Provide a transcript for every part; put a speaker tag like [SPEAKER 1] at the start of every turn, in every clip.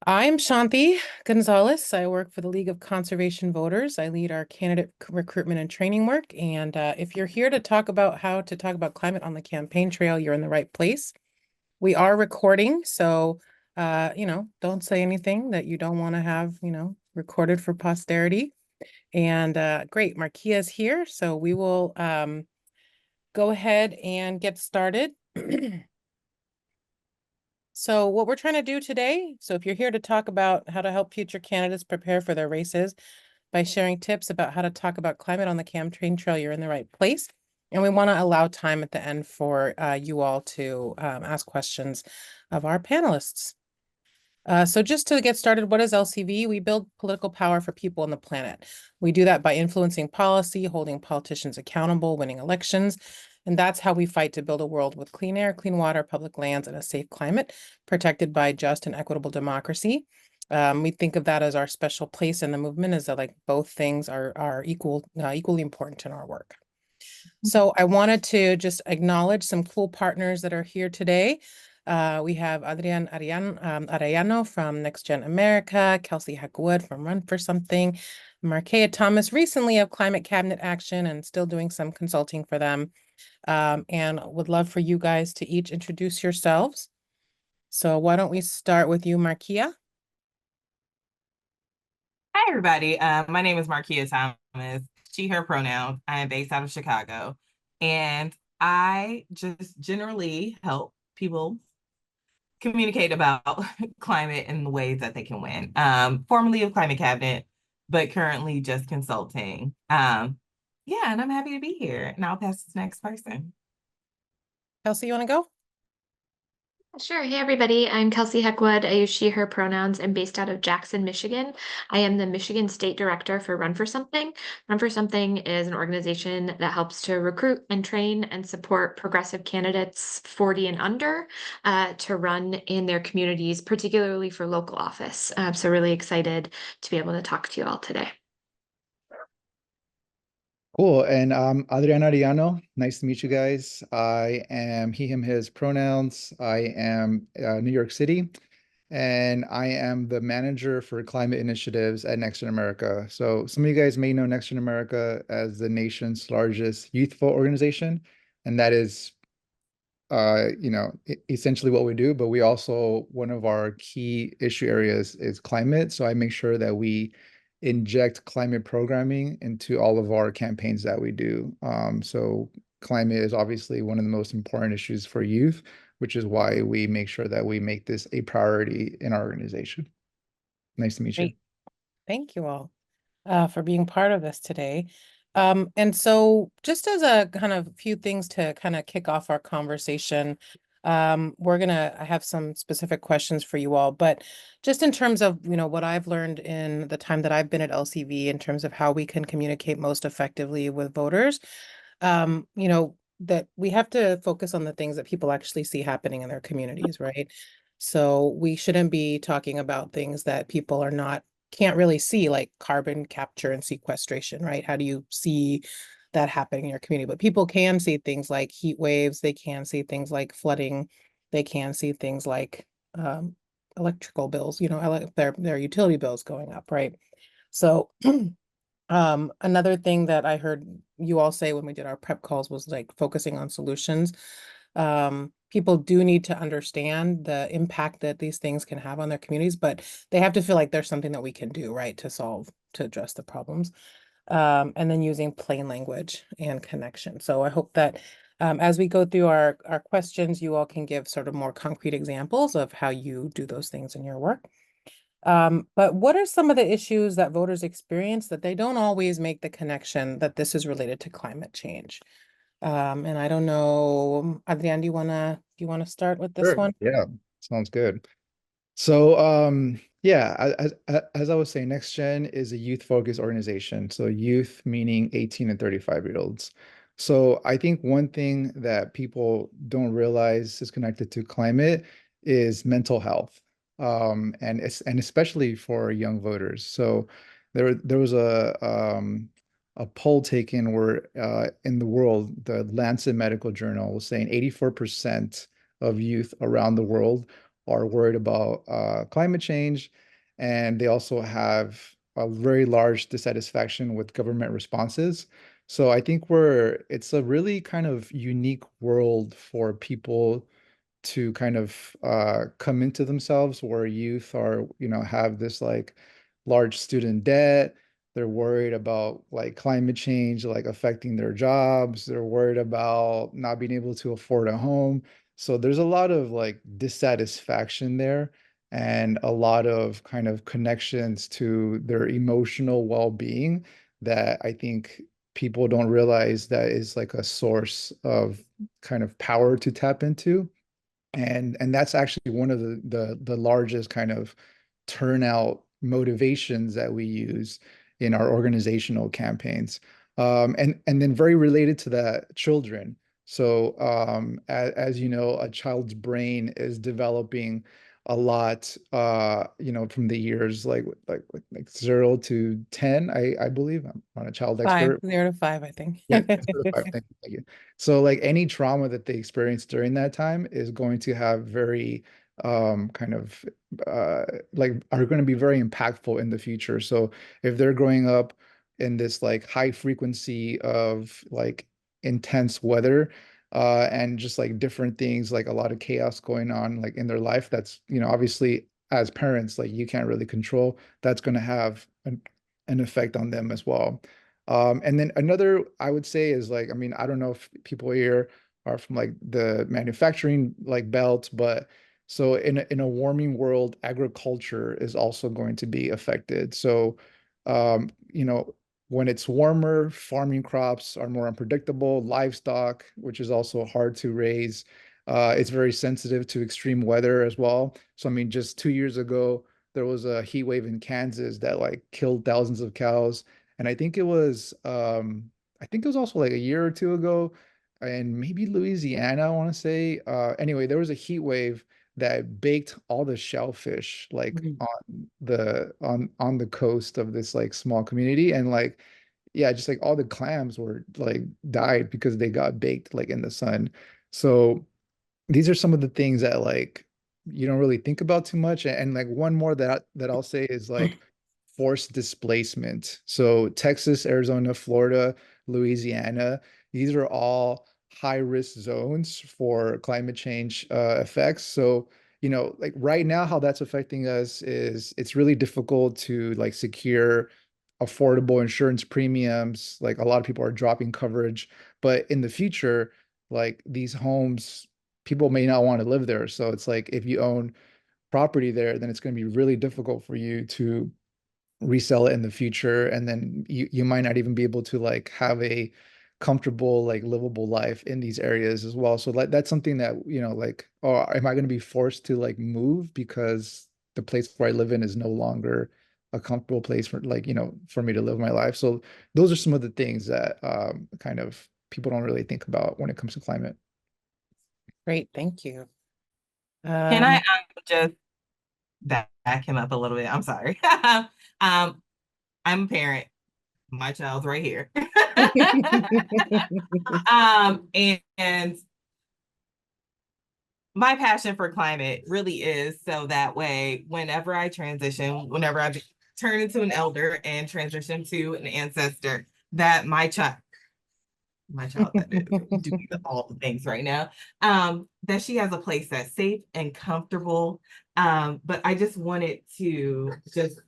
[SPEAKER 1] I'm Shanti Gonzalez. I work for the League of Conservation Voters. I lead our candidate recruitment and training work. And if you're here to talk about how to talk about climate on the campaign trail, you're in the right place. We are recording, so don't say anything that you don't want to have, recorded for posterity. And great, Markia is here, so we will go ahead and get started. So what we're trying to do today, so if you're here to talk about how to help future candidates prepare for their races by sharing tips about how to talk about climate on the campaign trail, you're in the right place. And we want to allow time at the end for you all to ask questions of our panelists. So just to get started, what is LCV? We build political power for people on the planet. We do that by influencing policy, holding politicians accountable, winning elections. And that's how we fight to build a world with clean air, clean water, public lands, and a safe climate protected by just and equitable democracy. We think of that as our special place in the movement, is that like both things are equally important in our work. So I wanted to just acknowledge some cool partners that are here today. We have Arellano from Next Gen America, Kelsey Heckwood from Run for Something, Markea Thomas recently of Climate Cabinet Action and still doing some consulting for them. And would love for you guys to each introduce yourselves. So why don't we start with you, Markia?
[SPEAKER 2] Hi, everybody. My name is Markia Thomas, she, her pronouns. I am based out of Chicago, and I just generally help people communicate about climate and the ways that they can win. Formerly of Climate Cabinet, but currently just consulting. Yeah, and I'm happy to be here, and I'll pass to the next person.
[SPEAKER 1] Kelsey, you want to go?
[SPEAKER 3] Sure. Hey, everybody. I'm Kelsey Heckwood. I use she, her pronouns. I'm based out of Jackson, Michigan. I am the Michigan State Director for Run for Something. Run for Something is an organization that helps to recruit and train and support progressive candidates 40 and under to run in their communities, particularly for local office. So really excited to be able to talk to you all today.
[SPEAKER 4] Cool. And Adrian Ariano. Nice to meet you guys. I am he, him, his pronouns. I am New York City, and I am the manager for climate initiatives at Next Gen America. So some of you guys may know Next Gen America as the nation's largest youth vote organization, and that is essentially what we do, but we also, one of our key issue areas is climate. So I make sure that we inject climate programming into all of our campaigns that we do. So climate is obviously one of the most important issues for youth, which is why we make sure that we make this a priority in our organization. Nice to meet you.
[SPEAKER 1] Great. Thank you all for being part of this today. And so just as a kind of few things to kind of kick off our conversation, I have some specific questions for you all, but just in terms of, what I've learned in the time that I've been at LCV in terms of how we can communicate most effectively with voters, that we have to focus on the things that people actually see happening in their communities, right? So we shouldn't be talking about things that people can't really see, like carbon capture and sequestration, right? How do you see that happening in your community? But people can see things like heat waves, they can see things like flooding, they can see things like electrical bills, their utility bills going up, right? So another thing that I heard you all say when we did our prep calls was like focusing on solutions. People do need to understand the impact that these things can have on their communities, but they have to feel like there's something that we can do, right, to address the problems. And then using plain language and connection. So I hope that as we go through our questions, you all can give sort of more concrete examples of how you do those things in your work. But what are some of the issues that voters experience that they don't always make the connection that this is related to climate change? And I don't know, Adrian, do you wanna start with this
[SPEAKER 4] Sure.
[SPEAKER 1] one?
[SPEAKER 4] Yeah, sounds good. So, yeah, as I was saying, Next Gen is a youth-focused organization. So youth meaning 18 and 35-year-olds. So I think one thing that people don't realize is connected to climate is mental health, and especially for young voters. So there was a poll taken where in the world, the Lancet Medical Journal was saying 84% of youth around the world are worried about climate change, and they also have a very large dissatisfaction with government responses. So I think it's a really kind of unique world for people to kind of come into themselves, where youth are, have this like large student debt. They're worried about like climate change, like affecting their jobs. They're worried about not being able to afford a home. So there's a lot of like dissatisfaction there, and a lot of kind of connections to their emotional well-being that I think people don't realize that is like a source of kind of power to tap into. And that's actually one of the largest kind of turnout motivations that we use in our organizational campaigns. And then very related to that, children. So as you know, a child's brain is developing a lot, from the years like 0 to 10, I believe. I'm not a child
[SPEAKER 1] Five,
[SPEAKER 4] expert.
[SPEAKER 1] 0 to 5, I think.
[SPEAKER 4] Yeah, 0 to 5. Thank you. So like any trauma that they experience during that time is going to have very kind of like are going to be very impactful in the future. So if they're growing up in this like high frequency of like intense weather and just like different things, like a lot of chaos going on like in their life, that's, obviously as parents, like you can't really control, that's going to have an effect on them as well. And then another I would say is like, I mean, I don't know if people here are from like the manufacturing like belt, but so in a warming world, agriculture is also going to be affected. So, when it's warmer, farming crops are more unpredictable. Livestock, which is also hard to raise, it's very sensitive to extreme weather as well. So, I mean, just 2 years ago, there was a heat wave in Kansas that like killed thousands of cows. And I think it was also like a year or two ago, and maybe Louisiana, I want to say. Anyway, there was a heat wave that baked all the shellfish like
[SPEAKER 1] Mhm.
[SPEAKER 4] on the coast of this like small community, and like yeah, just like all the clams were like died because they got baked like in the sun. So these are some of the things that like you don't really think about too much. And like one more that I'll say is like forced displacement. So Texas, Arizona, Florida, Louisiana, these are all high risk zones for climate change effects. So, like right now, how that's affecting us is it's really difficult to like secure affordable insurance premiums. Like a lot of people are dropping coverage, but in the future, like these homes, people may not want to live there. So it's like if you own property there, then it's going to be really difficult for you to resell it in the future. And then you might not even be able to like have a comfortable, like livable life in these areas as well. So like that's something that, like, oh, am I going to be forced to like move because the place where I live in is no longer a comfortable place for like, for me to live my life. So those are some of the things that kind of people don't really think about when it comes to climate.
[SPEAKER 1] Great, thank you.
[SPEAKER 2] Can I just back him up a little bit? I'm sorry. I'm a parent. My child's right here. And my passion for climate really is so that way, whenever I transition, whenever I turn into an elder and transition to an ancestor, that my child that is doing all the things right now, that she has a place that's safe and comfortable. But I just wanted to just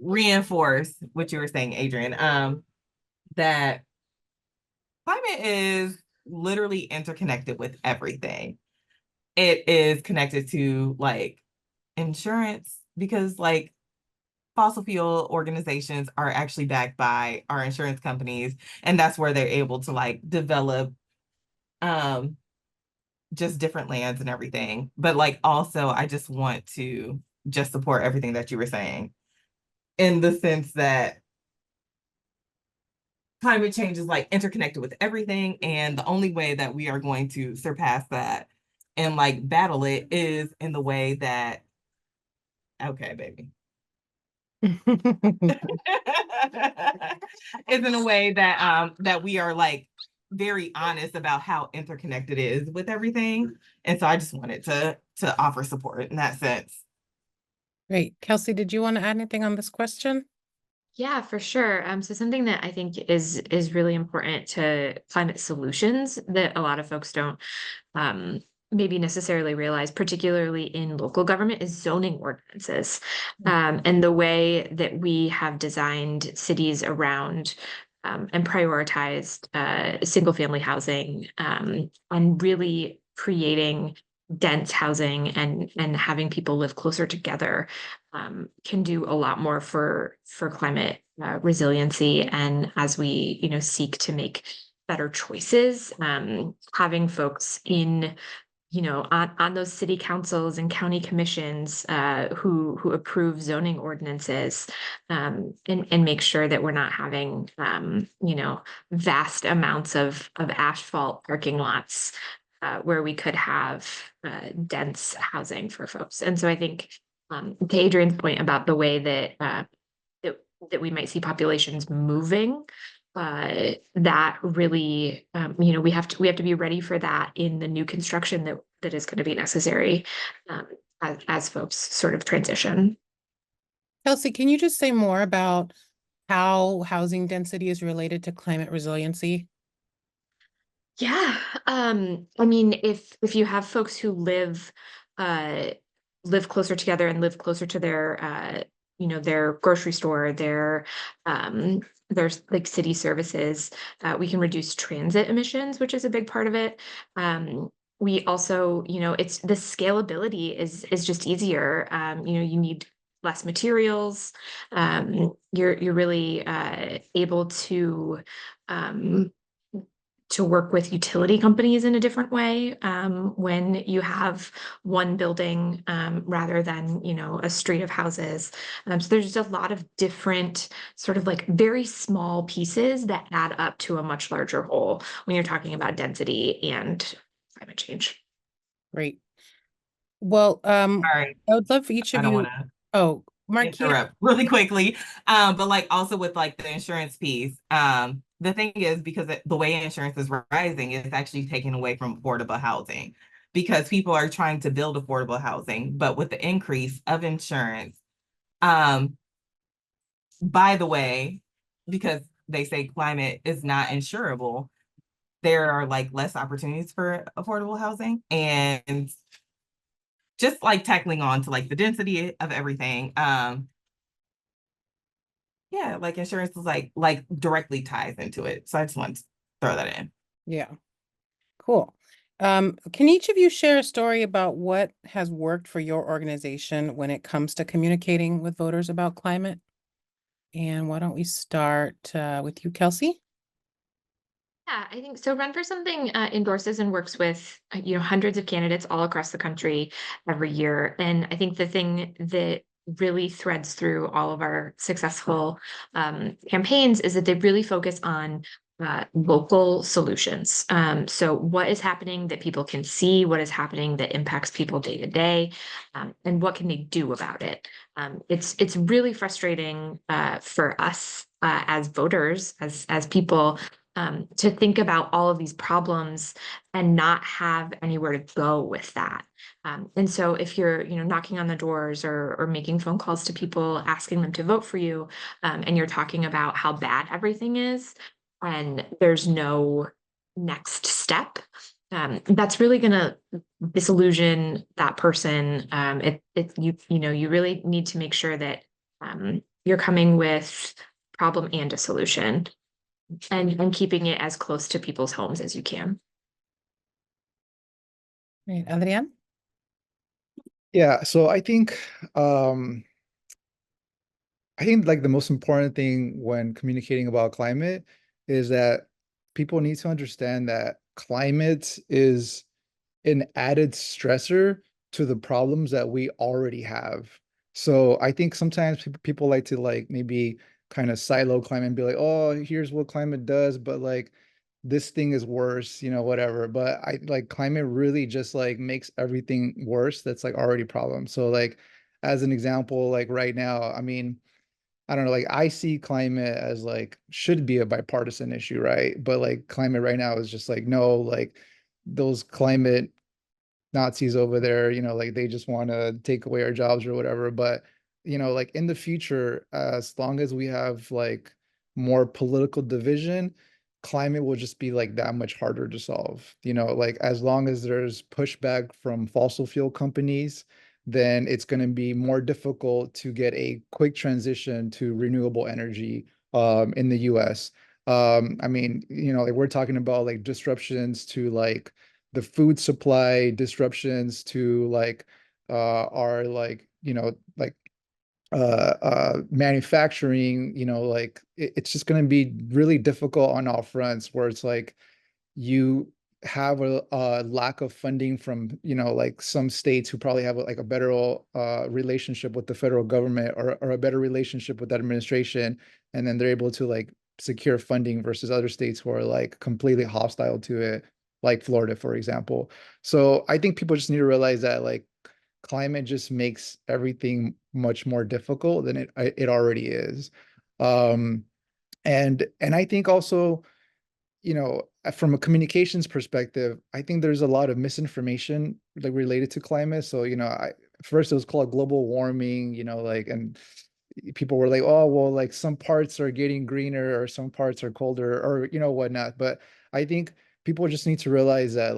[SPEAKER 2] reinforce what you were saying, Adrian, that climate is literally interconnected with everything. It is connected to like insurance, because like fossil fuel organizations are actually backed by our insurance companies, and that's where they're able to like develop just different lands and everything. But like also I just want to just support everything that you were saying, in the sense that climate change is like interconnected with everything, and the only way that we are going to surpass that and like battle it is in the way that, okay baby, is in a way that that we are like very honest about how interconnected it is with everything. And so I just wanted to offer support in that sense.
[SPEAKER 1] Great. Kelsey, did you want to add anything on this question?
[SPEAKER 3] Yeah, for sure. So something that I think is really important to climate solutions that a lot of folks don't um, maybe necessarily realize, particularly in local government, is zoning ordinances. And the way that we have designed cities around and prioritized single family housing and really creating dense housing and having people live closer together can do a lot more for climate resiliency. And as we, seek to make better choices, having folks in, on those city councils and county commissions who approve zoning ordinances and make sure that we're not having, vast amounts of asphalt parking lots where we could have dense housing for folks. And so I think to Adrian's point about the way that we might see populations moving, that really, we have to be ready for that in the new construction that is going to be necessary as folks sort of transition.
[SPEAKER 1] Kelsey, can you just say more about how housing density is related to climate resiliency?
[SPEAKER 3] Yeah. I mean, if you have folks who uh live closer together and live closer to their grocery store, there's like city services, we can reduce transit emissions, which is a big part of it. We also, it's the scalability is just easier. You need less materials. You're really able to work with utility companies in a different way when you have one building rather than a street of houses. So there's just a lot of different sort of like very small pieces that add up to a much larger whole when you're talking about density and climate change.
[SPEAKER 1] Great. Well,
[SPEAKER 2] All right.
[SPEAKER 1] I would love for each
[SPEAKER 2] I
[SPEAKER 1] of
[SPEAKER 2] don't
[SPEAKER 1] you.
[SPEAKER 2] want to
[SPEAKER 1] Oh, Marquis.
[SPEAKER 2] interrupt really quickly. But like also with like the insurance piece, the thing is because the way insurance is rising is actually taking away from affordable housing because people are trying to build affordable housing, but with the increase of insurance, um, by the way, because they say climate is not insurable, there are like less opportunities for affordable housing and just like tackling on to like the density of everything. Yeah, like insurance is like directly ties into it. So I just want to throw that in.
[SPEAKER 1] Yeah, cool. Can each of you share a story about what has worked for your organization when it comes to communicating with voters about climate? And why don't we start with you, Kelsey?
[SPEAKER 3] Yeah, I think so. Run for Something endorses and works with hundreds of candidates all across the country every year, and I think the thing that really threads through all of our successful campaigns is that they really focus on local solutions. So what is happening that people can see, what is happening that impacts people day to day, and what can they do about it? It's really frustrating for us as voters, as people to think about all of these problems and not have anywhere to go with that. And so if you're, knocking on the doors or making phone calls to people, asking them to vote for you, and you're talking about how bad everything is, and there's no next step, that's really going to disillusion that person. You really need to make sure that you're coming with problem and a solution and keeping it as close to people's homes as you can.
[SPEAKER 1] Right, Adrian?
[SPEAKER 4] Yeah, so I think like the most important thing when communicating about climate is that people need to understand that climate is an added stressor to the problems that we already have. So I think sometimes people like to like maybe kind of silo climate and be like, oh, here's what climate does, but like this thing is worse, whatever. But I like climate really just like makes everything worse that's like already a problem. So like as an example, like right now, I mean, I don't know, like I see climate as like should be a bipartisan issue, right? But like climate right now is just like no, like those climate Nazis over there, like they just want to take away our jobs or whatever. But, like in the future, as long as we have like more political division, climate will just be like that much harder to solve. Like as long as there's pushback from fossil fuel companies, then it's going to be more difficult to get a quick transition to renewable energy in the US. I mean, like we're talking about like disruptions to like the food supply disruptions to like our like like manufacturing, like it's just going to be really difficult on all fronts where it's like you have a lack of funding from like some states who probably have like a better relationship with the federal government or a better relationship with that administration, and then they're able to like secure funding versus other states who are like completely hostile to it, like Florida, for example. So I think people just need to realize that like climate just makes everything much more difficult than it already is. um and I think also, from a communications perspective, I think there's a lot of misinformation like related to climate. So, first it was called global warming, like, and people were like, oh, well, like some parts are getting greener or some parts are colder or, whatnot. But I think people just need to realize that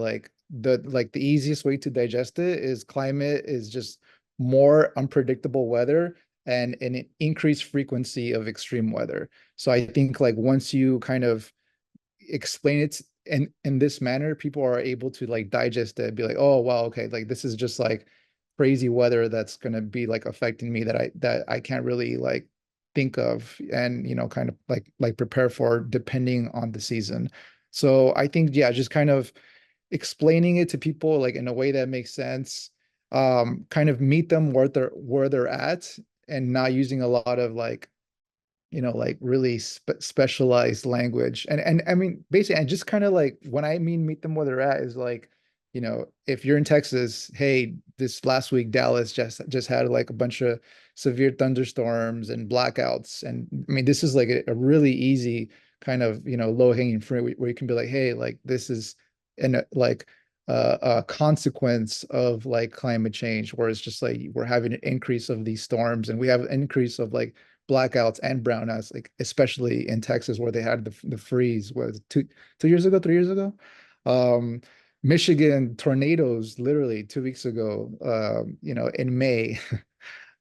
[SPEAKER 4] the easiest way to digest it is climate is just more unpredictable weather and an increased frequency of extreme weather. So I think like once you kind of explain it in this manner, people are able to like digest it, be like, oh wow, okay, like this is just like crazy weather that's going to be like affecting me that I can't really like think of and kind of like prepare for depending on the season. So I think, yeah, just kind of explaining it to people like in a way that makes sense, kind of meet them where they're at, and not using a lot of like like really specialized language. And I mean, basically, and just kind of like when I mean meet them where they're at is like, if you're in Texas, hey, this last week Dallas just had like a bunch of severe thunderstorms and blackouts, and I mean, this is like a really easy kind of low hanging fruit where you can be like, hey, like this is like a consequence of like climate change, where it's just like we're having an increase of these storms and we have an increase of like blackouts and brownouts, like especially in Texas where they had the freeze was 2 years ago, 3 years ago. Um, Michigan tornadoes literally 2 weeks ago, in May.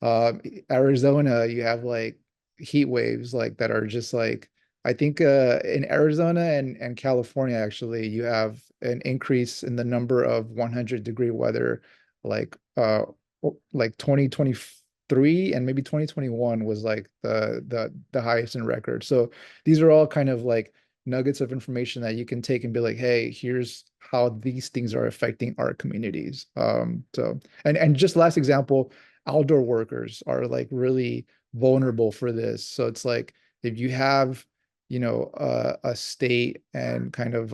[SPEAKER 4] Arizona, you have like heat waves like that are just like, I think in Arizona and California, actually, you have an increase in the number of 100-degree weather, like like 2023 and maybe 2021 was like the highest in record. So these are all kind of like nuggets of information that you can take and be like, hey, here's how these things are affecting our communities. So and just last example, outdoor workers are like really vulnerable for this. So it's like if you have, a state and kind of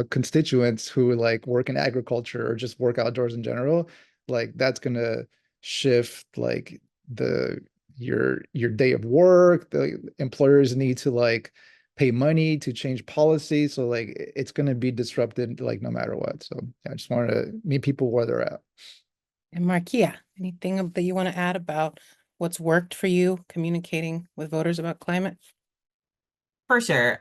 [SPEAKER 4] constituents who like work in agriculture or just work outdoors in general, like that's gonna shift like the your day of work. The employers need to like pay money to change policy, so like it's gonna be disrupted like no matter what. So yeah, I just wanted to meet people where they're at.
[SPEAKER 1] And Markia, anything that you want to add about what's worked for you communicating with voters about climate?
[SPEAKER 2] For sure.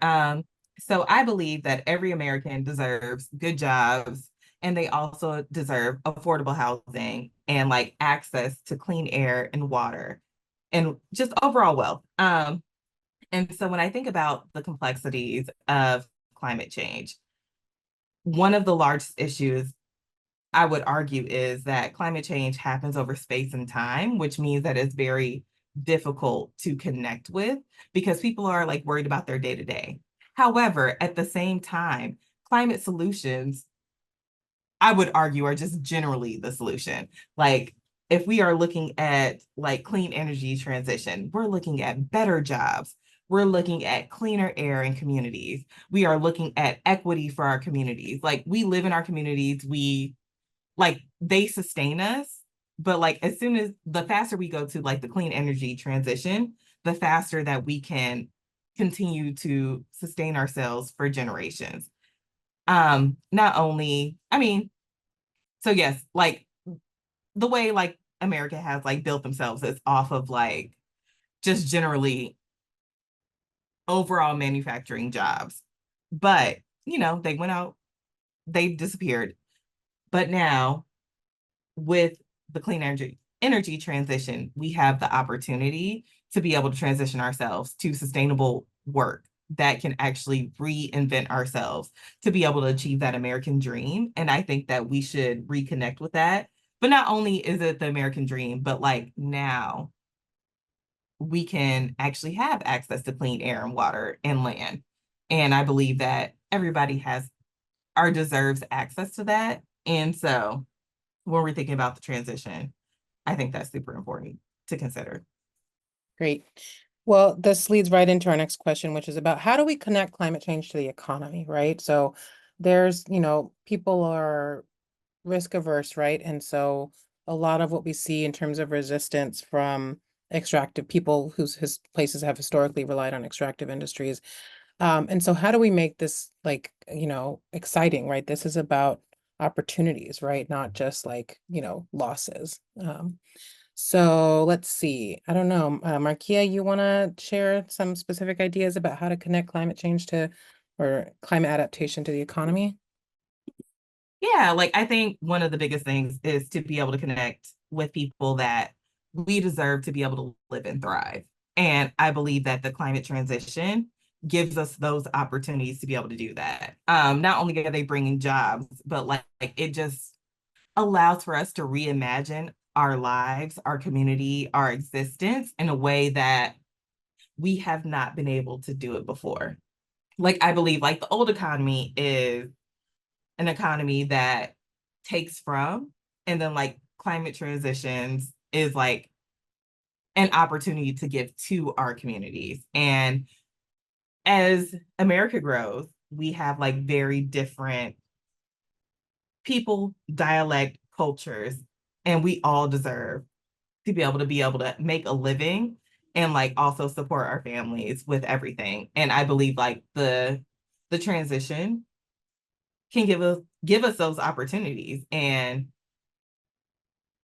[SPEAKER 2] So I believe that every American deserves good jobs, and they also deserve affordable housing and like access to clean air and water and just overall wealth. And so when I think about the complexities of climate change, one of the largest issues I would argue is that climate change happens over space and time, which means that it's very difficult to connect with because people are like worried about their day to day. However, at the same time, climate solutions, I would argue, are just generally the solution. Like if we are looking at like clean energy transition, we're looking at better jobs. We're looking at cleaner air in communities. We are looking at equity for our communities. Like we live in our communities, we like they sustain us, but like as soon as the faster we go to like the clean energy transition, the faster that we can continue to sustain ourselves for generations. Not only, I mean, so yes, like the way like America has like built themselves is off of like just generally overall manufacturing jobs. But, you know, they went out, they disappeared. But now with the clean energy transition, we have the opportunity to be able to transition ourselves to sustainable work that can actually reinvent ourselves to be able to achieve that American dream. And I think that we should reconnect with that. But not only is it the American dream, but like now we can actually have access to clean air and water and land. And I believe that everybody has or deserves access to that. And so when we're thinking about the transition, I think that's super important to consider.
[SPEAKER 1] Great. Well, this leads right into our next question, which is about how do we connect climate change to the economy, right? So there's, people are risk averse, right? And so a lot of what we see in terms of resistance from extractive people whose places have historically relied on extractive industries. And so how do we make this like, exciting, right? This is about opportunities, right? Not just like, losses. So let's see. I don't know, Markia, you want to share some specific ideas about how to connect climate change to or climate adaptation to the economy?
[SPEAKER 2] Yeah, like I think one of the biggest things is to be able to connect with people that we deserve to be able to live and thrive. And I believe that the climate transition gives us those opportunities to be able to do that. Not only are they bringing jobs, but like it just allows for us to reimagine our lives, our community, our existence in a way that we have not been able to do it before. Like I believe like the old economy is an economy that takes from, and then like climate transitions is like an opportunity to give to our communities. And as America grows, we have like very different people, dialect, cultures, and we all deserve to be able to make a living and like also support our families with everything. And I believe like the transition can give us those opportunities. And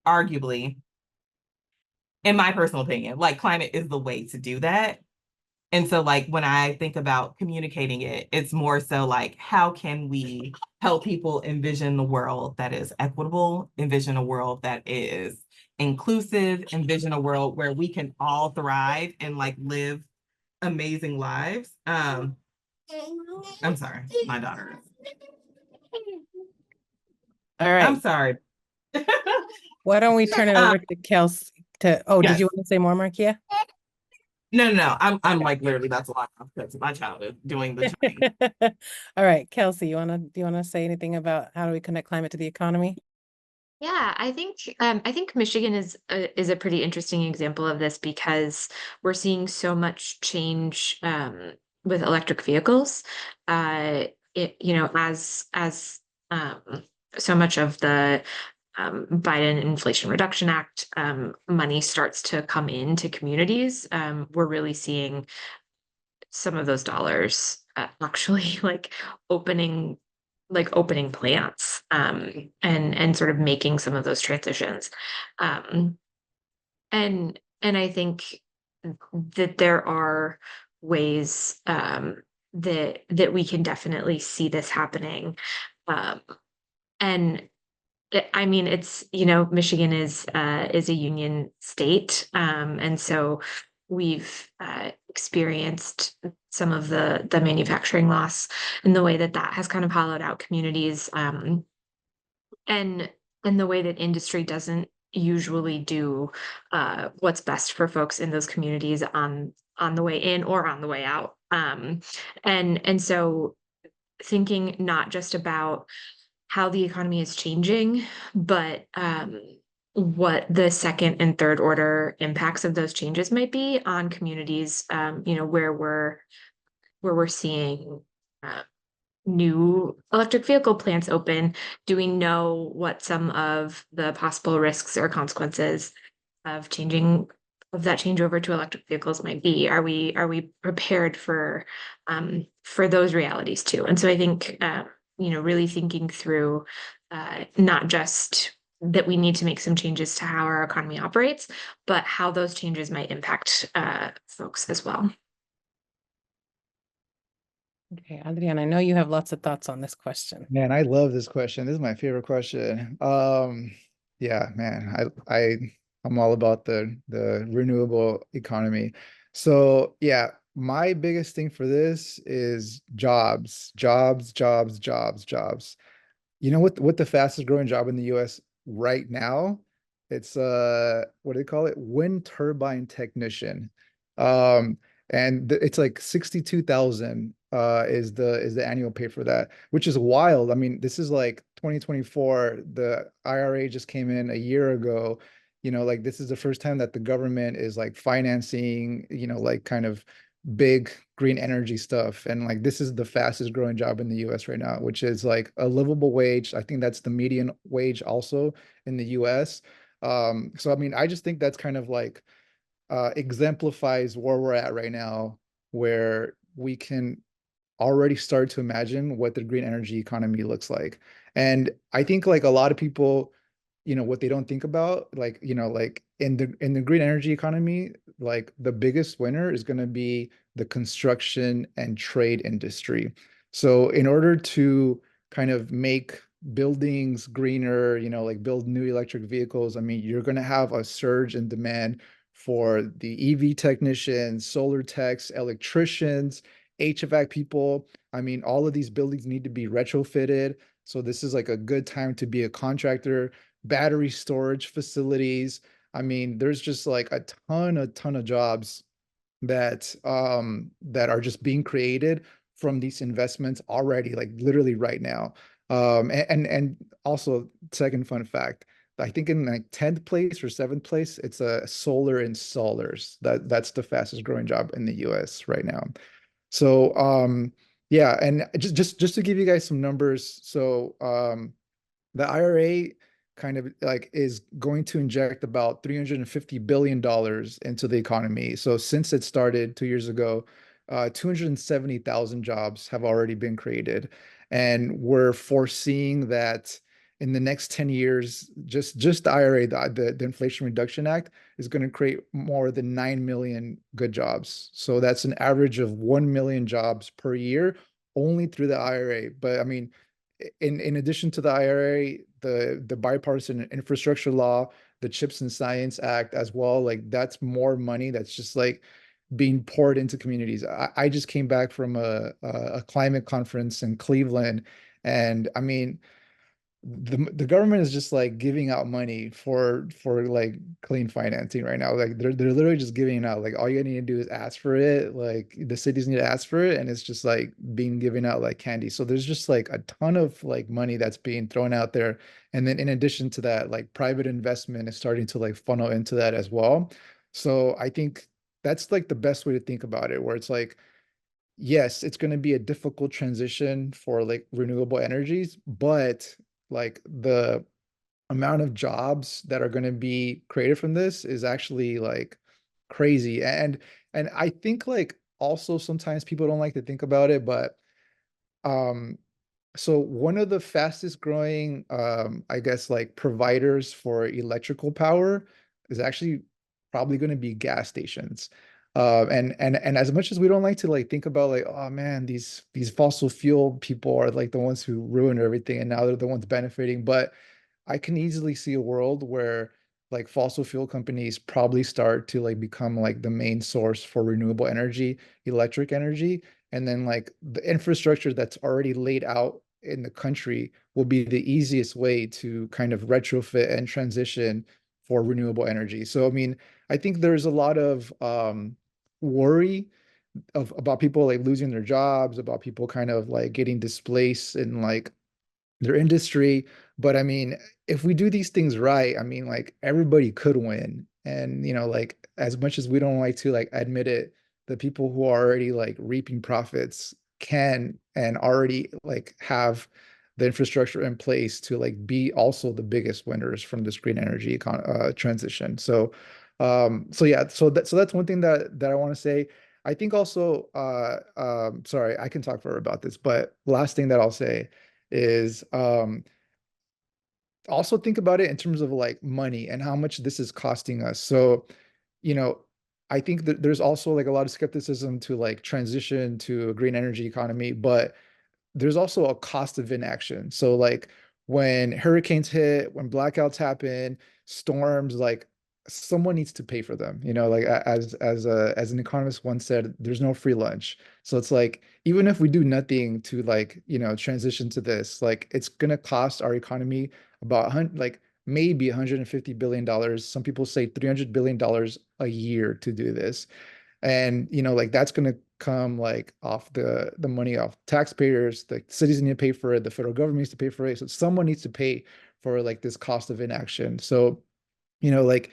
[SPEAKER 2] arguably, in my personal opinion, like climate is the way to do that. And so like when I think about communicating it, it's more so like how can we help people envision the world that is equitable, envision a world that is inclusive, envision a world where we can all thrive and like live amazing lives. I'm sorry, my daughter.
[SPEAKER 1] All right.
[SPEAKER 2] I'm sorry.
[SPEAKER 1] Why don't we turn it over to Kelsey did
[SPEAKER 2] Yes.
[SPEAKER 1] you want to say more, Markia?
[SPEAKER 2] No. I'm like literally that's a lot because my child is doing the journey.
[SPEAKER 1] All right, Kelsey, do you want to say anything about how do we connect climate to the economy?
[SPEAKER 3] Yeah, I think Michigan is a pretty interesting example of this because we're seeing so much change with electric vehicles. As um, so much of the Biden Inflation Reduction Act money starts to come into communities, we're really seeing some of those dollars actually opening opening plants and sort of making some of those transitions. Um, and I think that there are ways that we can definitely see this happening. Um, and I mean, it's, Michigan is a union state. And so we've experienced some of the manufacturing loss and the way that that has kind of hollowed out communities. And the way that industry doesn't usually do what's best for folks in those communities on the way in or on the way out. And so thinking not just about how the economy is changing, but what the second and third order impacts of those changes might be on communities, where we're seeing new electric vehicle plants open? Do we know what some of the possible risks or consequences of that changeover to electric vehicles might be? Are we prepared for those realities too? And so I think really thinking through not just that we need to make some changes to how our economy operates, but how those changes might impact folks as well.
[SPEAKER 1] Okay, Adrian, I know you have lots of thoughts on this question.
[SPEAKER 4] Man, I love this question. This is my favorite question. Yeah, man, I'm all about the renewable economy. So yeah, my biggest thing for this is jobs, jobs, jobs, jobs, jobs. You know what the fastest growing job in the US right now? It's what do they call it? Wind turbine technician. Um it's like 62,000 is the annual pay for that, which is wild. I mean, this is like 2024. The IRA just came in a year ago. Like this is the first time that the government is like financing, like kind of big green energy stuff. And like this is the fastest growing job in the US right now, which is like a livable wage. I think that's the median wage also in the US. So I mean, I just think that's kind of like exemplifies where we're at right now, where we can already start to imagine what the green energy economy looks like. And I think like a lot of people, what they don't think about, like, like in the green energy economy, like the biggest winner is going to be the construction and trade industry. So in order to kind of make buildings greener, like build new electric vehicles, I mean, you're going to have a surge in demand for the EV technicians, solar techs, electricians, HVAC people. I mean, all of these buildings need to be retrofitted. So this is like a good time to be a contractor. Battery storage facilities. I mean, there's just like a ton of jobs that are just being created from these investments already, like literally right now. And also, second fun fact, I think in like 10th place or 7th place, it's a solar installers. That's the fastest growing job in the US right now. So yeah, and just to give you guys some numbers, so the IRA kind of like is going to inject about $350 billion into the economy. So since it started 2 years ago, 270,000 jobs have already been created. And we're foreseeing that in the next 10 years, just the IRA, the Inflation Reduction Act, is going to create more than 9 million good jobs. So that's an average of 1 million jobs per year only through the IRA. But I mean, in addition to the IRA, the bipartisan infrastructure law, the CHIPS and Science Act as well, like that's more money that's just like being poured into communities. I just came back from a climate conference in Cleveland, and I mean, the government is just like giving out money for like clean financing right now. Like they're literally just giving it out. Like all you need to do is ask for it. Like the cities need to ask for it, and it's just like being given out like candy. So there's just like a ton of like money that's being thrown out there. And then in addition to that, like private investment is starting to like funnel into that as well. So I think that's like the best way to think about it, where it's like, yes, it's going to be a difficult transition for like renewable energies, but like the amount of jobs that are going to be created from this is actually like crazy. And I think like also sometimes people don't like to think about it, but um so one of the fastest growing I guess like providers for electrical power is actually probably going to be gas stations. And as much as we don't like to like think about like, oh man, these fossil fuel people are like the ones who ruin everything and now they're the ones benefiting, but I can easily see a world where like fossil fuel companies probably start to like become like the main source for renewable energy, electric energy, and then like the infrastructure that's already laid out in the country will be the easiest way to kind of retrofit and transition for renewable energy. So I mean, I think there's a lot of worry of about people like losing their jobs, about people kind of like getting displaced in like their industry. But I mean, if we do these things right, I mean, like everybody could win. And, like as much as we don't like to like admit it, the people who are already like reaping profits can and already like have the infrastructure in place to like be also the biggest winners from this green energy transition. So yeah, so that's one thing that I want to say. I think also sorry, I can talk further about this, but last thing that I'll say is also think about it in terms of like money and how much this is costing us. So, you know, I think that there's also like a lot of skepticism to like transition to a green energy economy, but there's also a cost of inaction. So like when hurricanes hit, when blackouts happen, storms, like someone needs to pay for them. You know, like as an economist once said, there's no free lunch. So it's like even if we do nothing to like, you know, transition to this, like it's gonna cost our economy about like maybe $150 billion. Some people say $300 billion a year to do this. And you know, like that's gonna come like off the money off taxpayers. The cities need to pay for it, the federal government needs to pay for it. So someone needs to pay for like this cost of inaction. So, you know, like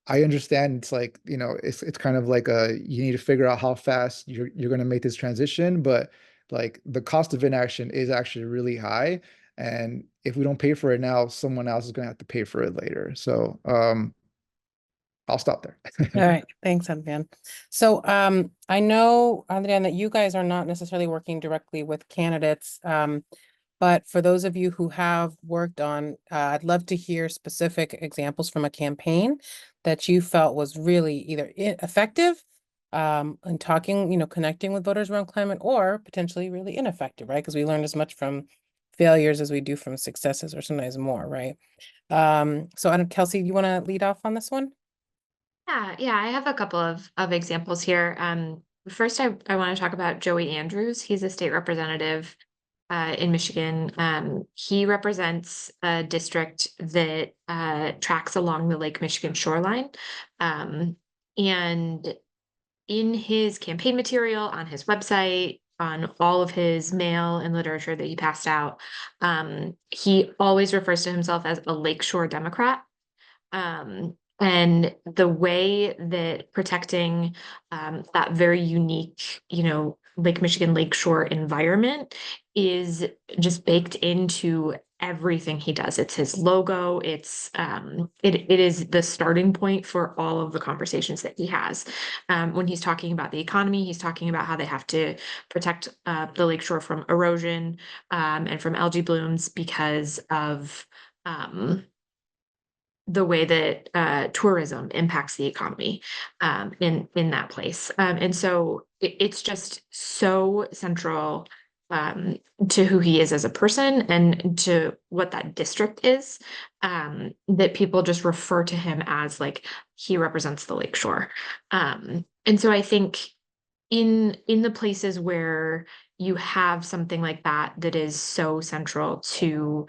[SPEAKER 4] I understand it's like, you know, it's kind of like you need to figure out how fast you're gonna make this transition, but like the cost of inaction is actually really high. And if we don't pay for it now, someone else is gonna have to pay for it later. So I'll stop there.
[SPEAKER 1] All right, thanks, Adrian. So I know, Adrian, that you guys are not necessarily working directly with candidates, but for those of you who have worked on, I'd love to hear specific examples from a campaign that you felt was really either effective in talking, you know, connecting with voters around climate, or potentially really ineffective, right? Because we learned as much from failures as we do from successes, or sometimes more, right? So I don't, Kelsey, you want to lead off on this one?
[SPEAKER 3] Yeah, I have a couple of examples here. First, I want to talk about Joey Andrews. He's a state representative in Michigan. He represents a district that tracks along the Lake Michigan shoreline. And in his campaign material, on his website, on all of his mail and literature that he passed out, he always refers to himself as a Lakeshore Democrat. And the way that protecting that very unique, you know, Lake Michigan lakeshore environment is just baked into everything he does. It's his logo. It is the starting point for all of the conversations that he has. When he's talking about the economy, he's talking about how they have to protect the lakeshore from erosion and from algae blooms because of the way that tourism impacts the economy in that place. And so it's just so central to who he is as a person and to what that district is, that people just refer to him as like he represents the lakeshore. And so I think in the places where you have something like that that is so central to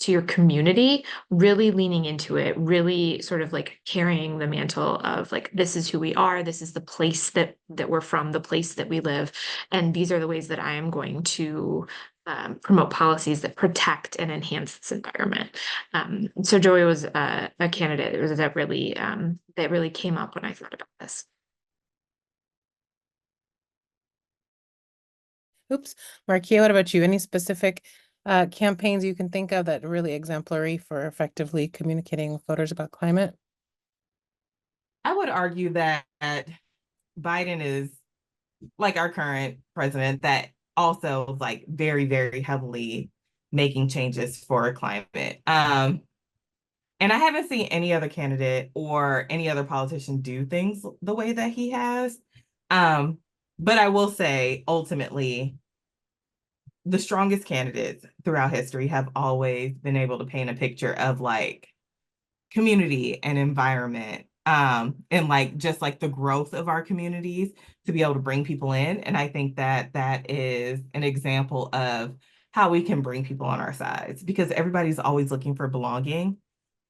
[SPEAKER 3] your community, really leaning into it, really sort of like carrying the mantle of like, this is who we are, this is the place that we're from, the place that we live, and these are the ways that I am going to promote policies that protect and enhance this environment. So Joey was a candidate that really came up when I thought about this.
[SPEAKER 1] Oops. Markia, what about you? Any specific campaigns you can think of that are really exemplary for effectively communicating with voters about climate?
[SPEAKER 2] I would argue that Biden is like our current president that also like very, very heavily making changes for climate. And I haven't seen any other candidate or any other politician do things the way that he has. But I will say, ultimately, the strongest candidates throughout history have always been able to paint a picture of like community and environment, and like just like the growth of our communities to be able to bring people in. And I think that that is an example of how we can bring people on our sides, because everybody's always looking for belonging,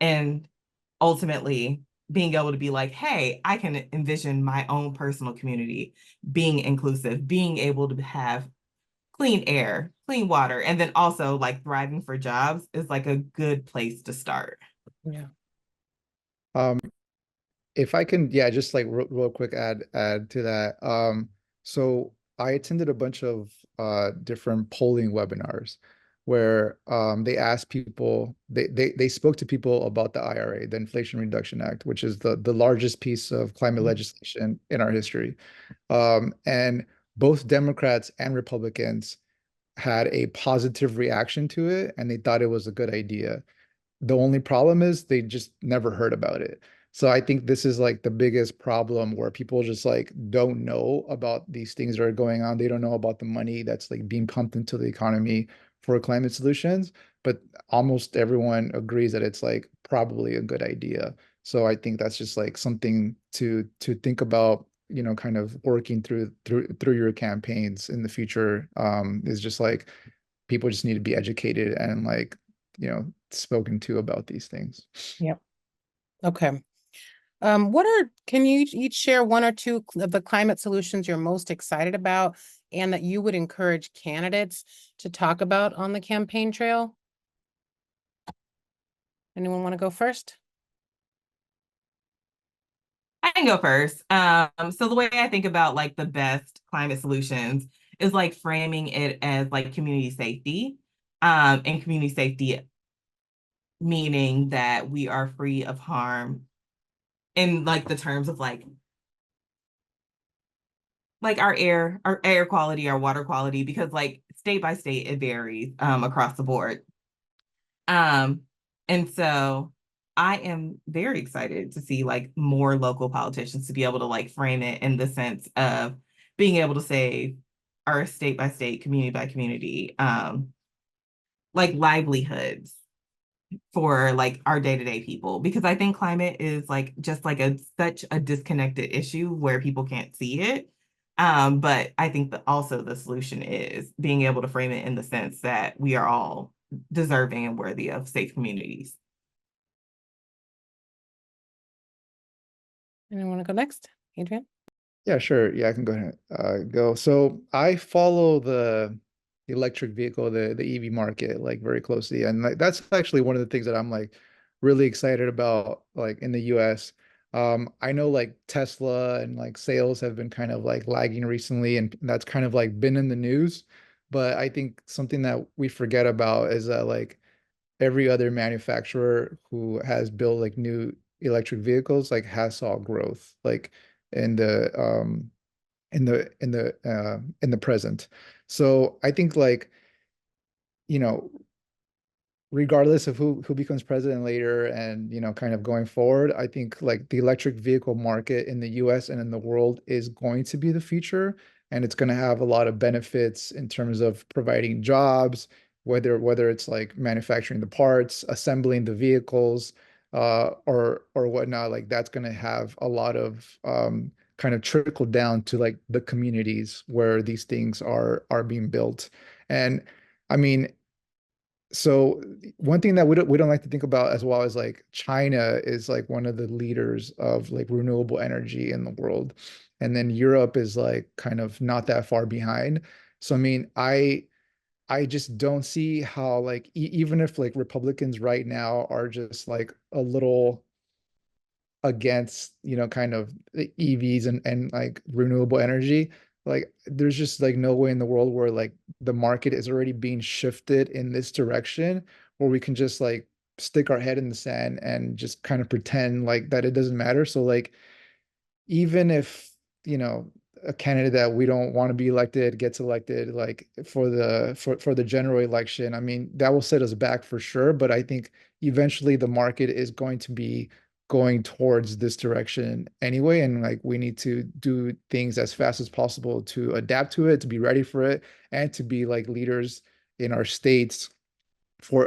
[SPEAKER 2] and ultimately being able to be like, hey, I can envision my own personal community being inclusive, being able to have clean air, clean water, and then also like thriving for jobs is like a good place to start.
[SPEAKER 1] Yeah.
[SPEAKER 4] Um, if I can, yeah, just like real quick add to that. So I attended a bunch of different polling webinars where they asked people, they spoke to people about the IRA, the Inflation Reduction Act, which is the largest piece of climate legislation in our history. And both Democrats and Republicans had a positive reaction to it, and they thought it was a good idea. The only problem is they just never heard about it. So I think this is like the biggest problem where people just like don't know about these things that are going on. They don't know about the money that's like being pumped into the economy for climate solutions, but almost everyone agrees that it's like probably a good idea. So I think that's just like something to think about, kind of working through your campaigns in the future, is just like people just need to be educated and like, spoken to about these things.
[SPEAKER 1] Yep. Okay. Can you each share one or two of the climate solutions you're most excited about and that you would encourage candidates to talk about on the campaign trail? Anyone want to go first?
[SPEAKER 2] I can go first. So the way I think about like the best climate solutions is like framing it as like community safety. And community safety meaning that we are free of harm in like the terms of like our air quality, our water quality, because like state by state it varies across the board. And so I am very excited to see like more local politicians to be able to like frame it in the sense of being able to save our state by state, community by community, like livelihoods for like our day-to-day people, because I think climate is like just like such a disconnected issue where people can't see it. But I think that also the solution is being able to frame it in the sense that we are all deserving and worthy of safe communities.
[SPEAKER 1] Anyone want to go next? Adrian?
[SPEAKER 4] Yeah, sure. Yeah, I can go ahead, go. So I follow the electric vehicle, the EV market like very closely. And like that's actually one of the things that I'm like really excited about like in the US. I know like Tesla and like sales have been kind of like lagging recently, and that's kind of like been in the news. But I think something that we forget about is that like every other manufacturer who has built like new electric vehicles like has saw growth like in the in the present. So I think like, you know, regardless of who becomes president later and kind of going forward, I think like the electric vehicle market in the US and in the world is going to be the future, and it's going to have a lot of benefits in terms of providing jobs, whether it's like manufacturing the parts, assembling the vehicles, or whatnot. Like that's going to have a lot of kind of trickle down to like the communities where these things are being built. And I mean, so one thing that we don't like to think about as well is like China is like one of the leaders of like renewable energy in the world. And then Europe is like kind of not that far behind. So I mean, I just don't see how like even if like Republicans right now are just like a little against, kind of the EVs and like renewable energy. Like there's just like no way in the world where like the market is already being shifted in this direction where we can just like stick our head in the sand and just kind of pretend like that it doesn't matter. So like even if, a candidate that we don't want to be elected gets elected like for the general election, I mean, that will set us back for sure. But I think eventually the market is going to be going towards this direction anyway. And like we need to do things as fast as possible to adapt to it, to be ready for it, and to be like leaders in our states for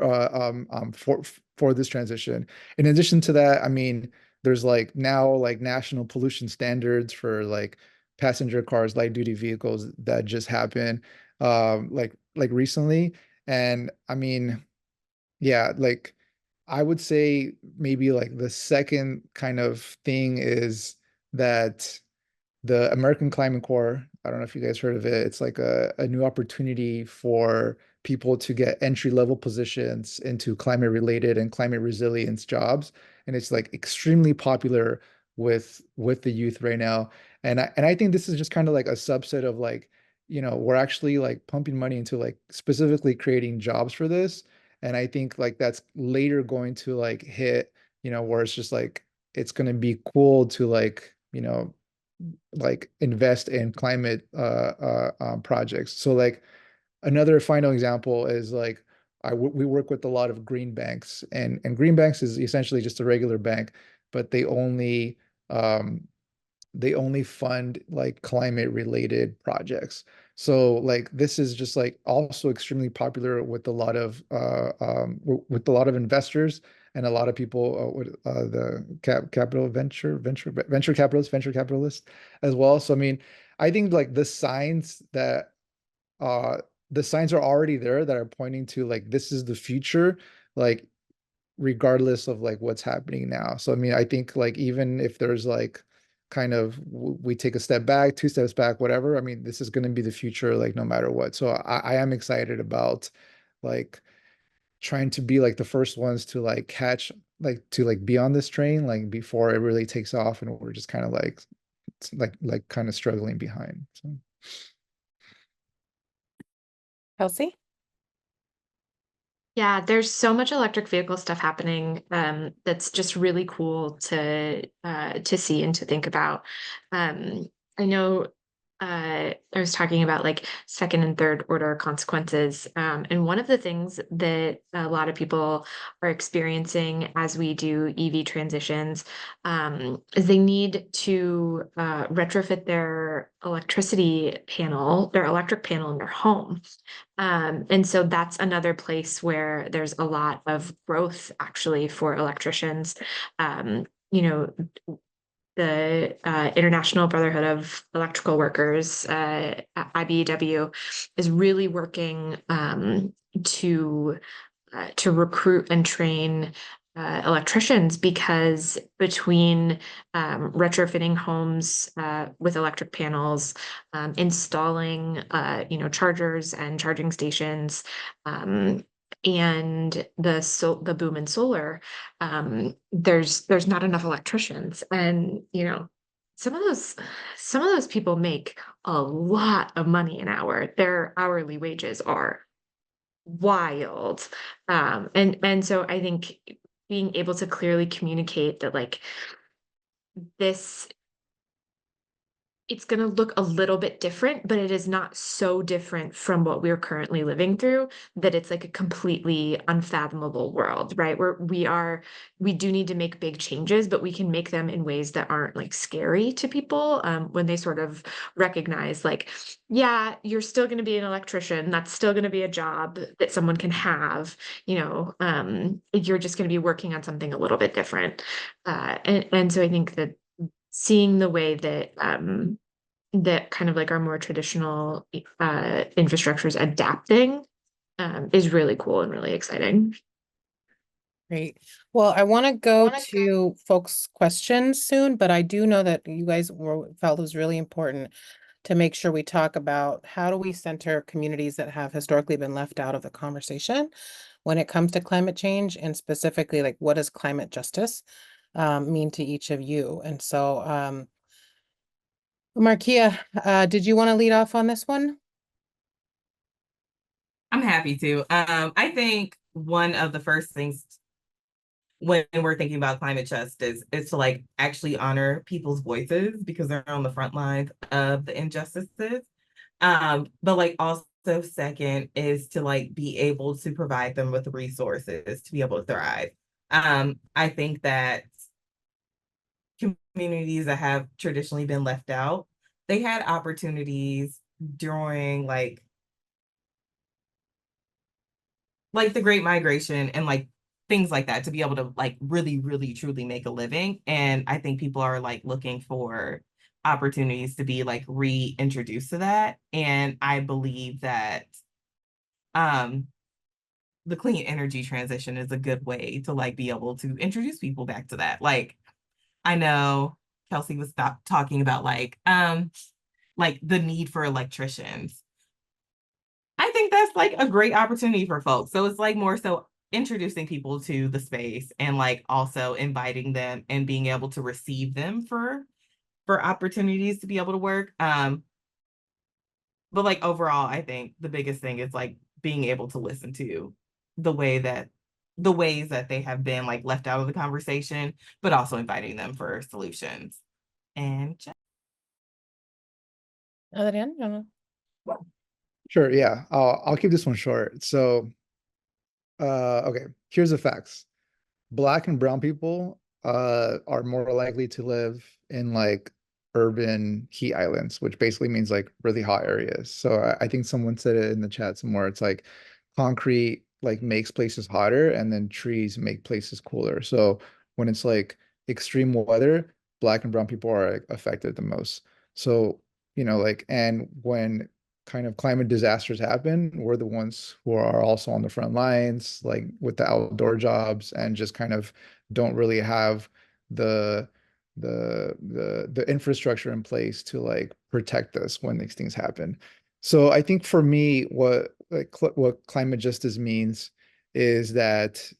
[SPEAKER 4] for this transition. In addition to that, I mean, there's like now like national pollution standards for like passenger cars, light duty vehicles that just happened like recently. And I mean, yeah, like I would say maybe like the second kind of thing is that the American Climate Corps, I don't know if you guys heard of it. It's like a new opportunity for people to get entry level positions into climate related and climate resilience jobs. And it's like extremely popular with the youth right now. And I think this is just kind of like a subset of like we're actually like pumping money into like specifically creating jobs for this. And I think like that's later going to like hit, where it's just like it's going to be cool to like invest in climate projects. So like another final example is like we work with a lot of green banks, and green banks is essentially just a regular bank, but um, they only fund like climate related projects. So like this is just like also extremely popular with a lot of with a lot of investors and a lot of people with the capital venture capitalists as well. So I mean, I think like uh the signs are already there that are pointing to like this is the future, like regardless of like what's happening now. So I mean, I think like even if there's like kind of we take a step back, two steps back, whatever, I mean, this is going to be the future like no matter what. So I am excited about like trying to be like the first ones to like catch like to like be on this train like before it really takes off and we're just kind of like kind of struggling behind. So
[SPEAKER 1] Kelsey?
[SPEAKER 3] Yeah, there's so much electric vehicle stuff happening that's just really cool to see and to think about. I know I was talking about like second and third order consequences, and one of the things that a lot of people are experiencing as we do EV transitions is they need to retrofit their their electric panel in their home. And so that's another place where there's a lot of growth actually for electricians. You know, the International Brotherhood of Electrical Workers, IBEW, is really working to recruit and train electricians because between retrofitting homes with electric panels, installing chargers and charging stations, and the boom in solar, there's not enough electricians, and some of those people make a lot of money an hour. Their hourly wages are wild. And so I think being able to clearly communicate that like this it's going to look a little bit different, but it is not so different from what we're currently living through that it's like a completely unfathomable world, right? Where we do need to make big changes, but we can make them in ways that aren't like scary to people when they sort of recognize like, yeah, you're still going to be an electrician. That's still going to be a job that someone can have, you're just going to be working on something a little bit different. And so I think that seeing the way that that kind of like our more traditional infrastructures adapting is really cool and really exciting.
[SPEAKER 1] Great. Well, I want to go to folks' questions soon, but I do know that you guys felt it was really important to make sure we talk about how do we center communities that have historically been left out of the conversation when it comes to climate change, and specifically like what does climate justice mean to each of you? And so Markia, did you want to lead off on this one?
[SPEAKER 2] I'm happy to. I think one of the first things when we're thinking about climate justice is to like actually honor people's voices because they're on the front lines of the injustices. But like also second is to like be able to provide them with resources to be able to thrive. I think that communities that have traditionally been left out, they had opportunities during like the Great Migration and like things like that to be able to like really, really, truly make a living. And I think people are like looking for opportunities to be like reintroduced to that. And I believe that the clean energy transition is a good way to like be able to introduce people back to that. Like I know Kelsey was talking about like the need for electricians. I think that's like a great opportunity for folks. So it's like more so introducing people to the space and like also inviting them and being able to receive them for opportunities to be able to work. but like overall, I think the biggest thing is like being able to listen to the way that the ways that they have been like left out of the conversation, but also inviting them for solutions. And
[SPEAKER 1] Adrian, you wanna-
[SPEAKER 4] Sure, yeah. I'll keep this one short. So, okay, here's the facts. Black and brown people are more likely to live in like urban heat islands, which basically means like really hot areas. So I think someone said it in the chat somewhere. It's like concrete like makes places hotter and then trees make places cooler. So when it's like extreme weather, black and brown people are like, affected the most. So, like, and when kind of climate disasters happen, we're the ones who are also on the front lines, like with the outdoor jobs, and just kind of don't really have the the infrastructure in place to like protect us when these things happen. So I think for me, what climate justice means is that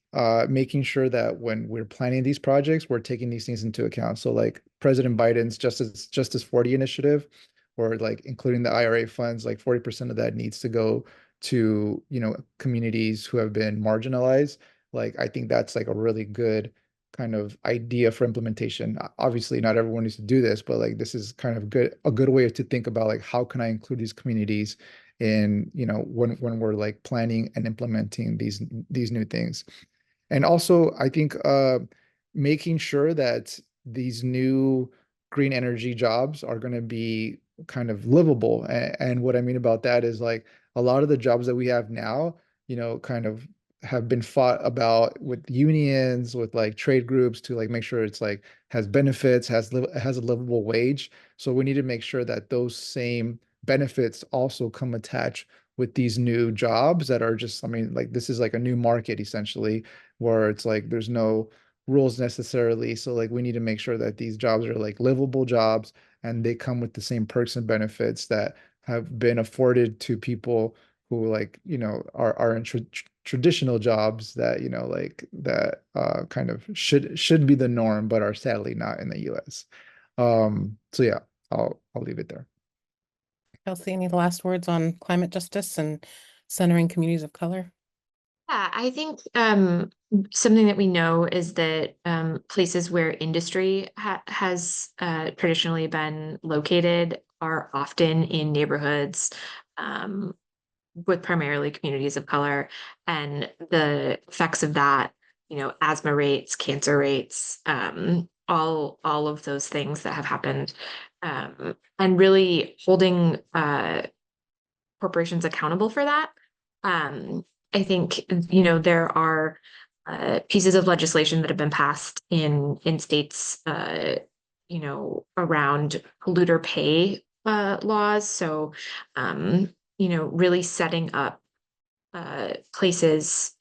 [SPEAKER 4] making sure that when we're planning these projects, we're taking these things into account. So like President Biden's Justice 40 initiative, or like including the IRA funds, like 40% of that needs to go to, communities who have been marginalized. Like I think that's like a really good kind of idea for implementation. Obviously, not everyone needs to do this, but like this is kind of a good way to think about like how can I include these communities in, when we're like planning and implementing these new things. And also, I think making sure that these new green energy jobs are going to be kind of livable. And what I mean about that is like a lot of the jobs that we have now, kind of have been fought about with unions, with like trade groups to like make sure it's like has benefits, has a livable wage. So we need to make sure that those same benefits also come attached with these new jobs that are just, I mean, like this is like a new market essentially, where it's like there's no rules necessarily. So like we need to make sure that these jobs are like livable jobs and they come with the same perks and benefits that have been afforded to people who like, are in traditional jobs that, like that kind of should be the norm, but are sadly not in the US. So yeah, I'll leave it there.
[SPEAKER 1] Kelsey, any last words on climate justice and centering communities of color?
[SPEAKER 3] Yeah, I think something that we know is that places where industry has traditionally been located are often in neighborhoods um, with primarily communities of color, and the effects of that, asthma rates, cancer rates, all of those things that have happened, and really holding corporations accountable for that. I think, there are pieces of legislation that have been passed in states, around polluter pay laws. So, really setting up places,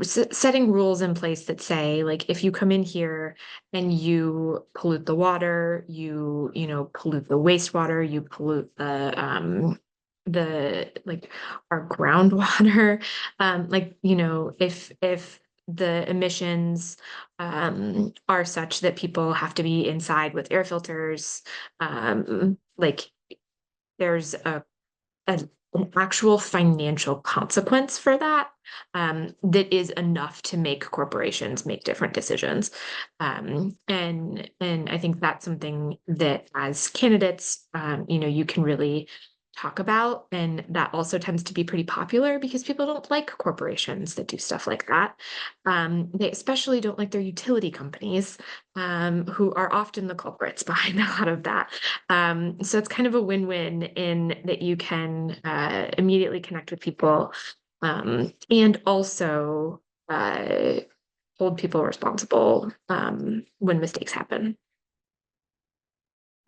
[SPEAKER 3] setting rules in place that say, like, if you come in here and you pollute the water, pollute the wastewater, you pollute the like our groundwater, if the emissions are such that people have to be inside with air filters, like there's an actual financial consequence for that, that is enough to make corporations make different decisions. And I think that's something that as candidates, you can really talk about. And that also tends to be pretty popular because people don't like corporations that do stuff like that. They especially don't like their utility companies, who are often the culprits behind a lot of that. So it's kind of a win-win in that you can immediately connect with people, and also hold people responsible when mistakes happen.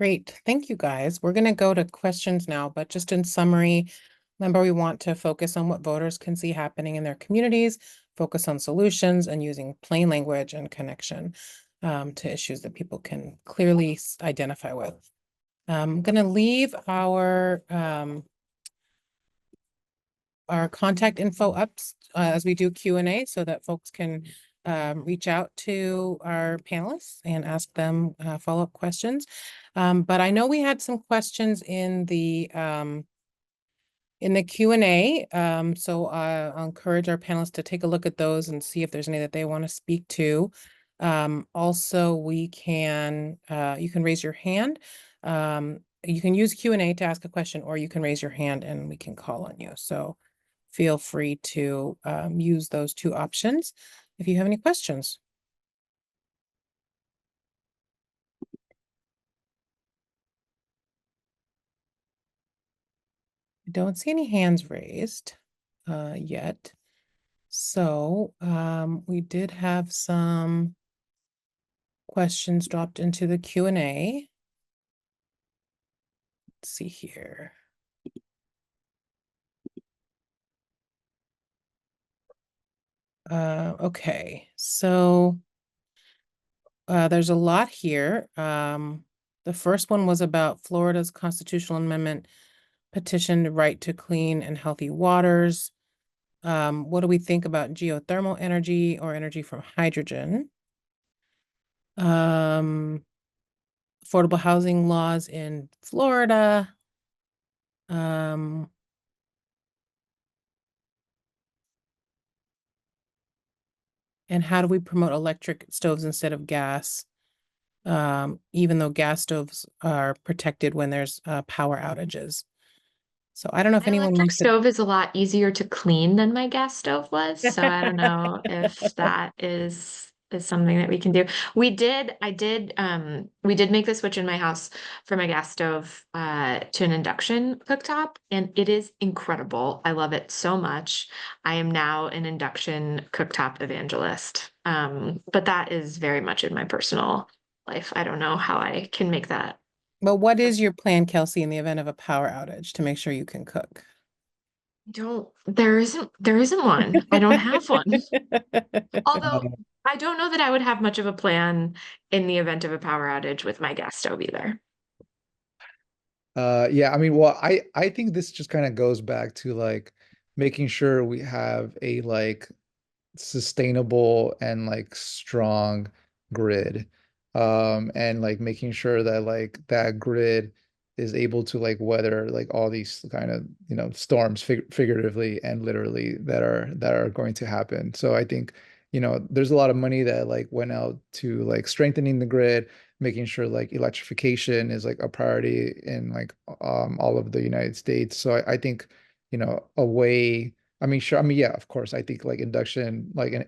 [SPEAKER 1] Great. Thank you, guys. We're going to go to questions now, but just in summary, remember, we want to focus on what voters can see happening in their communities, focus on solutions, and using plain language and connection to issues that people can clearly identify with. I'm going to leave our contact info up as we do Q&A so that folks can reach out to our panelists and ask them follow-up questions. But I know we had some questions in the in the Q&A, so I'll encourage our panelists to take a look at those and see if there's any that they want to speak to. Also, you can raise your hand. You can use Q&A to ask a question, or you can raise your hand and we can call on you. So feel free to use those two options if you have any questions. I don't see any hands raised yet. So we did have some questions dropped into the Q&A. Let's see here. Okay, so there's a lot here. The first one was about Florida's constitutional amendment petition the right to clean and healthy waters. What do we think about geothermal energy or energy from hydrogen? Affordable housing laws in Florida. And how do we promote electric stoves instead of gas? Even though gas stoves are protected when there's power outages. So I don't know if
[SPEAKER 3] My
[SPEAKER 1] anyone
[SPEAKER 3] electric
[SPEAKER 1] wants to.
[SPEAKER 3] stove is a lot easier to clean than my gas stove was, so I don't know if that is something that we can do. We did make the switch in my house from a gas stove to an induction cooktop, and it is incredible. I love it so much. I am now an induction cooktop evangelist. But that is very much in my personal life. I don't know how I can make that.
[SPEAKER 1] But what is your plan, Kelsey, in the event of a power outage to make sure you can cook?
[SPEAKER 3] There isn't one. I don't have one. Although I don't know that I would have much of a plan in the event of a power outage with my gas stove either.
[SPEAKER 4] Yeah, I mean, well, I think this just kind of goes back to like making sure we have a like sustainable and like strong grid. And like making sure that like that grid is able to like weather like all these kind of, storms figuratively and literally that are going to happen. So I think, there's a lot of money that like went out to like strengthening the grid, making sure like electrification is like a priority in like all of the United States. So I think, a way, I mean, sure. I mean, yeah, of course. I think like induction, like and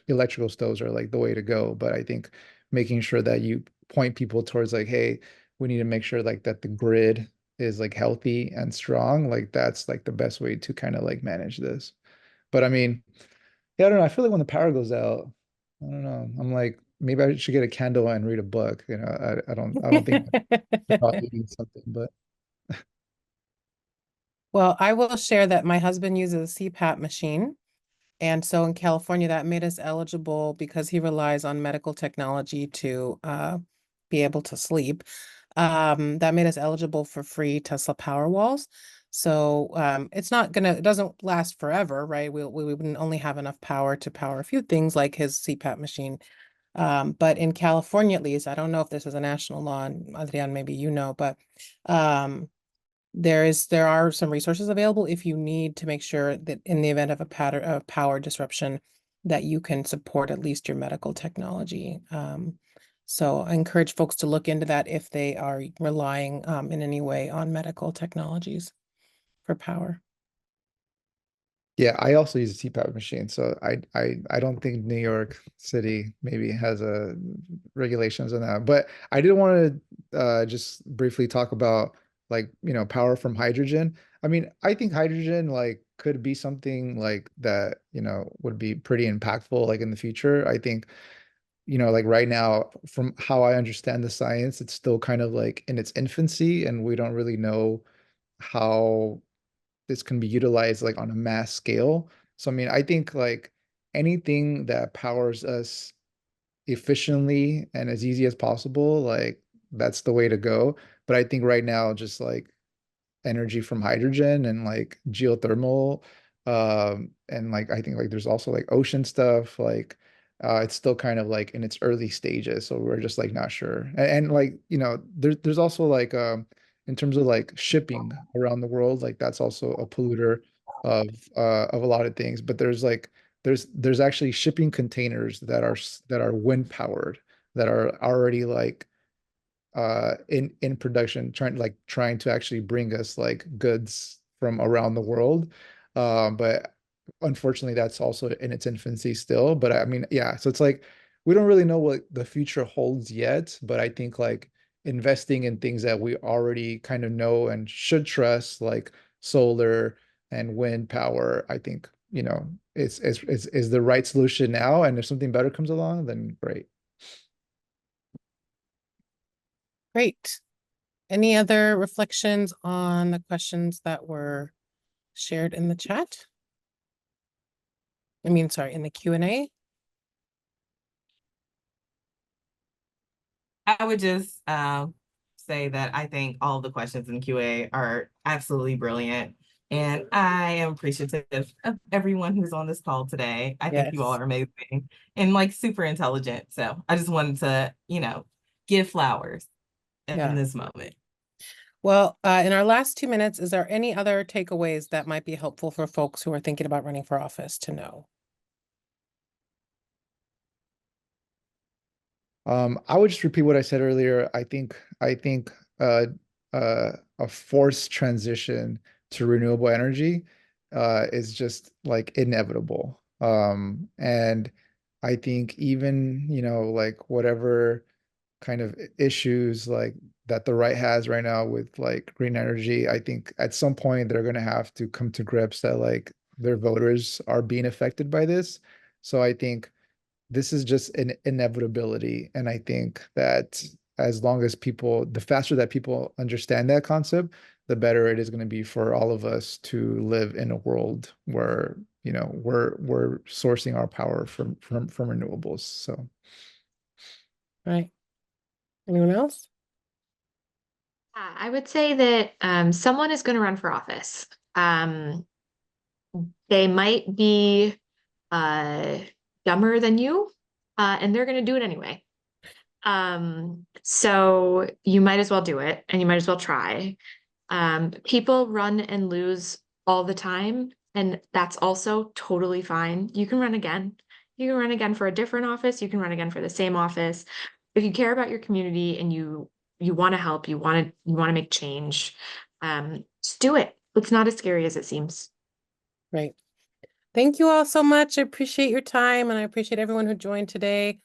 [SPEAKER 4] electrical stoves are like the way to go. But I think making sure that you point people towards like, hey, we need to make sure like that the grid is like healthy and strong. Like that's like the best way to kind of like manage this. But I mean, yeah, I don't know. I feel like when the power goes out, I don't know. I'm like, maybe I should get a candle and read a book. I don't think about eating something, but
[SPEAKER 1] Well, I will share that my husband uses a CPAP machine. And so in California, that made us eligible because he relies on medical technology to be able to sleep. That made us eligible for free Tesla Powerwalls. So it doesn't last forever, right? We wouldn't only have enough power to power a few things like his CPAP machine. But in California, at least, I don't know if this is a national law, and Adrian, maybe you know, but there are some resources available if you need to make sure that in the event of a power disruption that you can support at least your medical technology. So I encourage folks to look into that if they are relying in any way on medical technologies for power.
[SPEAKER 4] yeah, I also use a CPAP machine. So I don't think New York City maybe has a regulations on that. But I did want to just briefly talk about like, power from hydrogen. I mean, I think hydrogen like could be something like that, would be pretty impactful like in the future. I think, like right now, from how I understand the science, it's still kind of like in its infancy, and we don't really know how this can be utilized like on a mass scale. So I mean, I think like anything that powers us efficiently and as easy as possible, like that's the way to go. But I think right now, just like energy from hydrogen and like geothermal, and like I think like there's also like ocean stuff, like it's still kind of like in its early stages, so we're just like not sure. And like, there's also like in terms of like shipping around the world, like that's also a polluter of a lot of things. But there's like there's actually shipping containers that that are wind powered, that are already like in production, trying to actually bring us like goods from around the world. But unfortunately that's also in its infancy still. But I mean, yeah, so it's like we don't really know what the future holds yet, but I think like investing in things that we already kind of know and should trust, like solar and wind power, I think, you know, is the right solution now. And if something better comes along, then great.
[SPEAKER 1] Great. Any other reflections on the questions that were shared in the chat? I mean, sorry, in the Q&A?
[SPEAKER 2] I would just say that I think all the questions in QA are absolutely brilliant. And I am appreciative of everyone who's on this call today. I think you all
[SPEAKER 1] Yes.
[SPEAKER 2] are amazing and like super intelligent. So I just wanted to, you know, give flowers
[SPEAKER 1] Yeah.
[SPEAKER 2] in this moment.
[SPEAKER 1] Well, in our last 2 minutes, is there any other takeaways that might be helpful for folks who are thinking about running for office to know?
[SPEAKER 4] I would just repeat what I said earlier. I think a forced transition to renewable energy is just like inevitable. And I think even, you know, like whatever kind of issues like that the right has right now with like green energy, I think at some point they're going to have to come to grips that like their voters are being affected by this. So I think this is just an inevitability. And I think that as long as people, the faster that people understand that concept, the better it is going to be for all of us to live in a world where, you know, we're sourcing our power from renewables. So
[SPEAKER 1] Right. Anyone else?
[SPEAKER 3] I would say that someone is going to run for office. Um, they might be uh, dumber than you, and they're going to do it anyway. So you might as well do it, and you might as well try. People run and lose all the time, and that's also totally fine. You can run again. You can run again for a different office. You can run again for the same office. If you care about your community and you want to help, you want to make change, just do it. It's not as scary as it seems.
[SPEAKER 1] Right. Thank you all so much. I appreciate your time and I appreciate everyone who joined today.